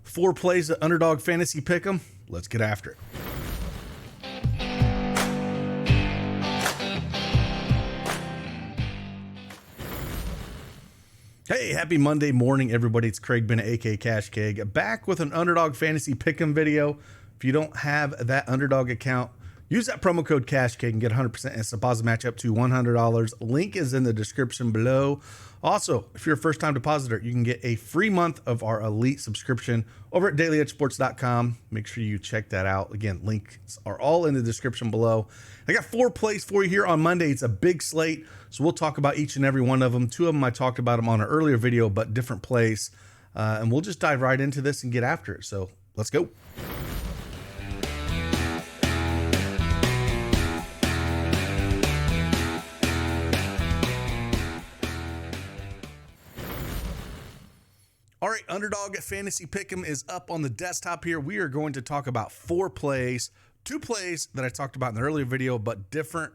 4 plays at Underdog Fantasy Pick'em. Let's get after it. Hey, happy Monday morning, everybody. It's Craig Bennett, aka Cash Keg, back with an Underdog Fantasy Pick'em video. If you don't have that Underdog account, use that promo code CashKeg and get 100% and deposit match up to $100. Link is in the description below. Also, if you're a first-time depositor, you can get a free month of our elite subscription over at dailyedgesports.com. Make sure you check that out. Again, links are all in the description below. I got 4 plays for you here on Monday. It's a big slate, so we'll talk about each and every one of them. 2 of them I talked about them on an earlier video, but different plays. And we'll just dive right into this and get after it. So let's go. All right, Underdog Fantasy Pick'em is up on the desktop here. We are going to talk about 4 plays, 2 plays that I talked about in the earlier video, but different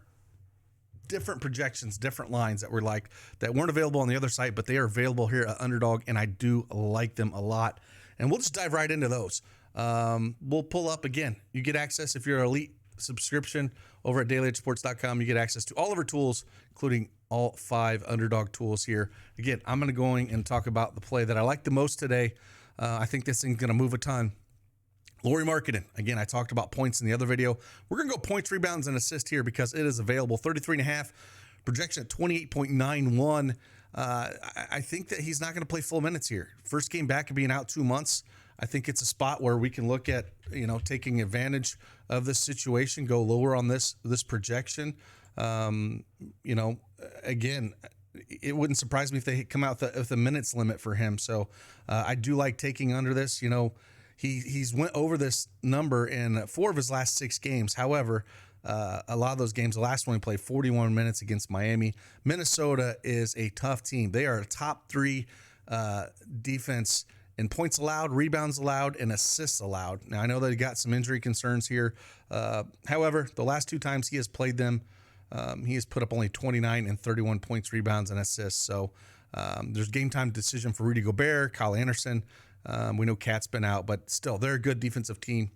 projections, different lines that weren't available on the other site, but they are available here at Underdog, and I do like them a lot. And we'll just dive right into those. We'll pull up again. You get access if you're an elite subscription over at dailyedgesports.com. You get access to all of our tools, including all 5 Underdog tools here. Again, I'm going to go and talk about the play that I like the most today. I think this thing's going to move a ton. Lauri Markkanen. Again, I talked about points in the other video. We're going to go points, rebounds, and assists here because it is available. 33.5, projection at 28.91. I think that he's not going to play full minutes here. First game back of being out 2 months. I think it's a spot where we can look at, taking advantage of this situation, go lower on this projection. Again, it wouldn't surprise me if they come out with a minutes limit for him. So I do like taking under this. He's went over this number in 4 of his last 6 games. However, a lot of those games, the last one he played 41 minutes against Miami. Minnesota is a tough team. They are a top 3 defense in points allowed, rebounds allowed, and assists allowed. Now, I know that he got some injury concerns here. However, the last 2 times he has played them, he has put up only 29 and 31 points, rebounds, and assists. So there's game time decision for Rudy Gobert, Kyle Anderson. We know Cat's been out, but still, they're a good defensive team.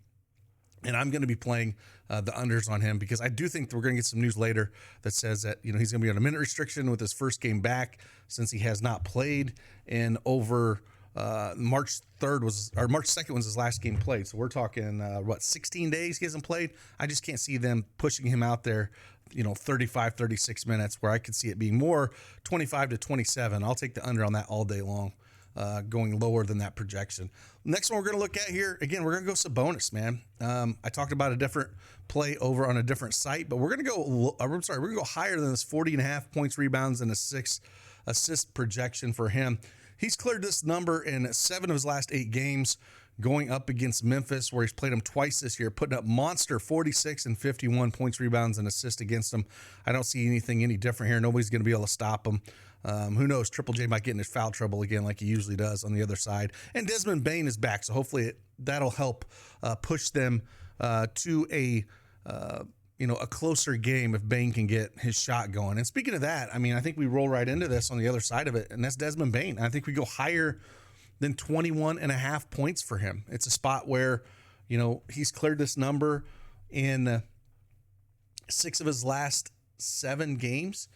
And I'm going to be playing the unders on him because I do think that we're going to get some news later that says that he's going to be on a minute restriction with his first game back since he has not played in over March 2nd was his last game played. So we're talking 16 days he hasn't played. I just can't see them pushing him out there 35, 36 minutes, where I could see it being more 25 to 27. I'll take the under on that all day long, going lower than that projection. Next one we're going to look at here, again, we're going to go Sabonis, man. I talked about a different play over on a different site, but we're going to go higher than this 40.5 points, rebounds, and a 6 assist projection for him. He's cleared this number in 7 of his last 8 games, going up against Memphis, where he's played them twice this year, putting up monster 46 and 51 points, rebounds, and assists against them. I don't see anything any different here. Nobody's going to be able to stop him. Who knows? Triple J might get in his foul trouble again like he usually does on the other side. And Desmond Bane is back, so hopefully that'll help push them to a closer game if Bane can get his shot going. And speaking of that, I think we roll right into this on the other side of it, and that's Desmond Bane. I think we go higher than 21.5 points for him. It's a spot where, he's cleared this number in 6 of his last 7 games.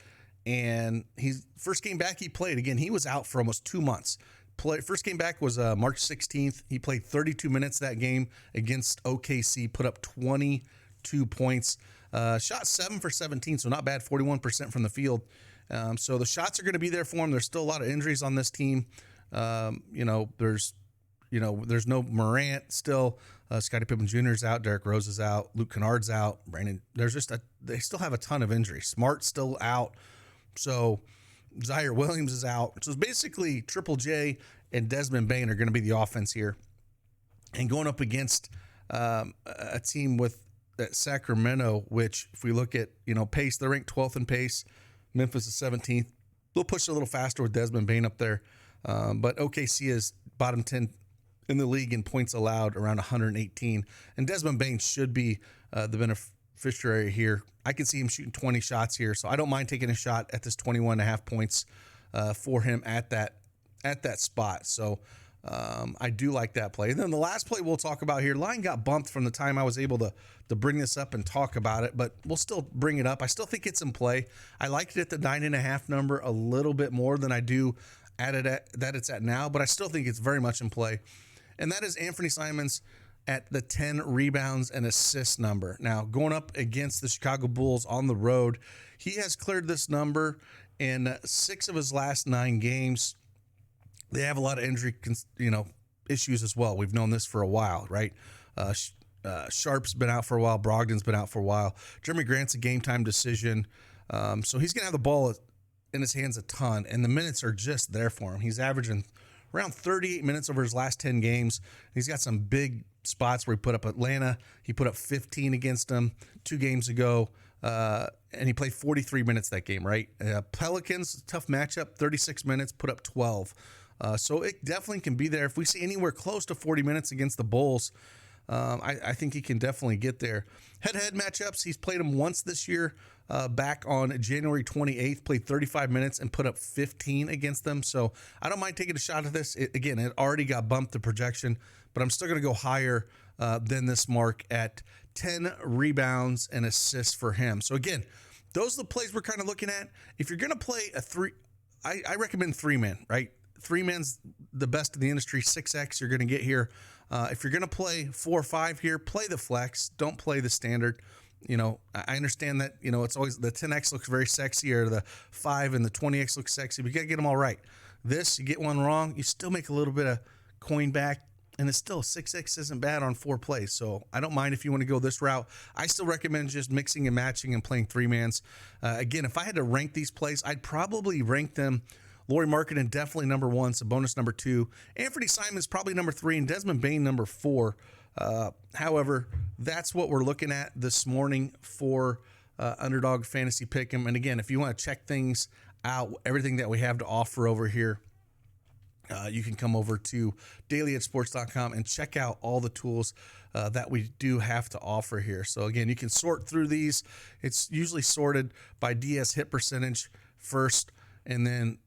And he's first game back he played. Again, he was out for almost 2 months. First game back was March 16th. He played 32 minutes that game against OKC, put up 22 points, shot 7 for 17, so not bad, 41% from the field. So the shots are going to be there for him. There's still a lot of injuries on this team. There's no Morant still. Scottie Pippen Jr. is out. Derrick Rose is out. Luke Kennard's out. Brandon. They still have a ton of injuries. Smart's still out. So Zaire Williams is out. So it's basically Triple J and Desmond Bane are going to be the offense here, and going up against a team with Sacramento, which if we look at pace, they're ranked 12th in pace. Memphis is 17th. They'll push a little faster with Desmond Bane up there. But OKC is bottom 10 in the league in points allowed, around 118. And Desmond Bane should be the beneficiary here. I can see him shooting 20 shots here, so I don't mind taking a shot at this 21.5 points for him at that spot. So I do like that play. And then the last play we'll talk about here, line got bumped from the time I was able to bring this up and talk about it, but we'll still bring it up. I still think it's in play. I liked it at the 9.5 number a little bit more than I do at it at that it's at now, but I still think it's very much in play. And that is Anthony Simons at the 10 rebounds and assists number. Now, going up against the Chicago Bulls on the road, he has cleared this number in 6 of his last 9 games. They have a lot of injury, issues as well. We've known this for a while, right? Sharp's been out for a while. Brogdon's been out for a while. Jeremy Grant's a game-time decision. So he's going to have the ball in his hands a ton, and the minutes are just there for him. He's averaging around 38 minutes over his last 10 games. He's got some big spots where he put up Atlanta. He put up 15 against them 2 games ago, and he played 43 minutes that game, right? Pelicans, tough matchup, 36 minutes, put up 12. So it definitely can be there. If we see anywhere close to 40 minutes against the Bulls, I think he can definitely get there. Head-to-head matchups, he's played them once this year, back on January 28th, played 35 minutes and put up 15 against them. So I don't mind taking a shot at this. It already got bumped the projection, but I'm still going to go higher than this mark at 10 rebounds and assists for him. So again, those are the plays we're kind of looking at. If you're going to play a 3, I recommend 3-man, right? 3-man's the best in the industry. 6X you're going to get here. If you're going to play 4 or 5 here, play the flex. Don't play the standard. I understand that, it's always the 10X looks very sexy, or the 5 and the 20X looks sexy, but you got to get them all right. This, you get one wrong, you still make a little bit of coin back, and it's still 6X isn't bad on 4 plays. So I don't mind if you want to go this route. I still recommend just mixing and matching and playing 3-mans. Again, if I had to rank these plays, I'd probably rank them. Lauri Markkanen definitely number 1, Sabonis number 2, Anthony Simons probably number 3, and Desmond Bane number 4. However, that's what we're looking at this morning for Underdog Fantasy Pick'em. And again, if you want to check things out, everything that we have to offer over here, you can come over to dailyedgesports.com and check out all the tools that we do have to offer here. So again, you can sort through these. It's usually sorted by DS hit percentage first, and then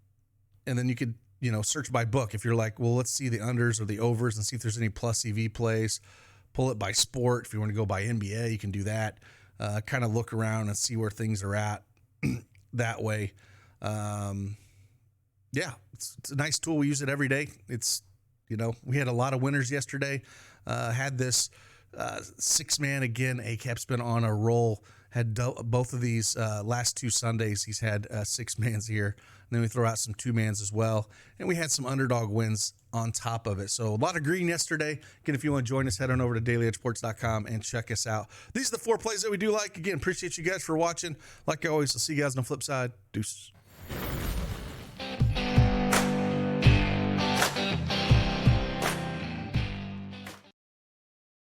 you could, search by book. If you're like, well, let's see the unders or the overs and see if there's any plus EV plays. Pull it by sport. If you want to go by NBA, you can do that. Kind of look around and see where things are at that way. It's a nice tool. We use it every day. It's, we had a lot of winners yesterday. Had this 6-man again. ACAP's been on a roll. Had both of these last 2 Sundays. He's had 6-mans here. And then we throw out some 2-mans as well. And we had some underdog wins on top of it. So a lot of green yesterday. Again, if you want to join us, head on over to dailyedgesports.com and check us out. These are the 4 plays that we do like. Again, appreciate you guys for watching. Like always, I'll see you guys on the flip side. Deuces.